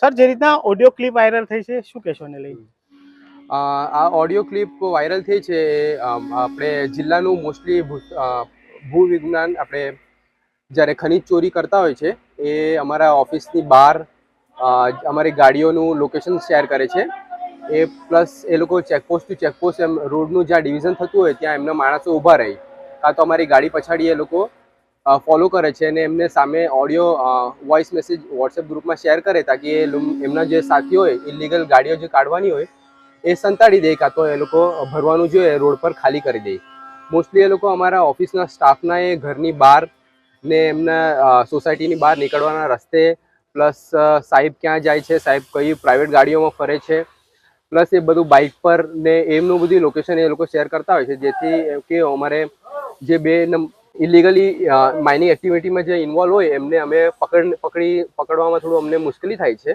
Sir, જે રીતના audio clip viral થઈ છે, શું કહેશો એને લઈને? આ ઓડિયો ક્લિપ વાયરલ થઈ છે આપણે જિલ્લાનું મોસ્ટલી ભૂ વિજ્ઞાન આપણે જ્યારે ખનિજ ચોરી કરતા હોય છે એ અમારા ઓફિસની બહાર અમારી ગાડીઓનું લોકેશન શેર કરે છે. એ પ્લસ એ લોકો ચેકપોસ્ટ ટુ ચેકપોસ્ટ એમ રોડનું જ્યાં ડિવિઝન થતું હોય ત્યાં એમના માણસો ઊભા રહી કાં તો અમારી ગાડી પછાડી એ લોકો ફોલો કરે છે અને એમને સામે ઓડિયો વોઇસ મેસેજ વોટ્સએપ ગ્રુપમાં શેર કરે તાકી એમના જે સાથીઓ હોય ઇલીગલ ગાડીઓ જે કાઢવાની હોય એ સંતાડી દે કાં તો એ લોકો ભરવાનું જોઈએ રોડ પર ખાલી કરી દે. મોસ્ટલી એ લોકો અમારા ઓફિસના સ્ટાફના એ ઘરની બહાર ને એમના સોસાયટીની બહાર નીકળવાના રસ્તે પ્લસ સાહેબ ક્યાં જાય છે, સાહેબ કઈ પ્રાઇવેટ ગાડીઓમાં ફરે છે, પ્લસ એ બધું બાઇક પર ને એમનું બધી લોકેશન એ લોકો શેર કરતા હોય છે જેથી કે અમારે જે બે ઇલીગલી માઇનિંગ એક્ટિવિટીમાં જે ઇન્વોલ્વ હોય એમને અમે પકડવામાં થોડું અમને મુશ્કેલી થાય છે.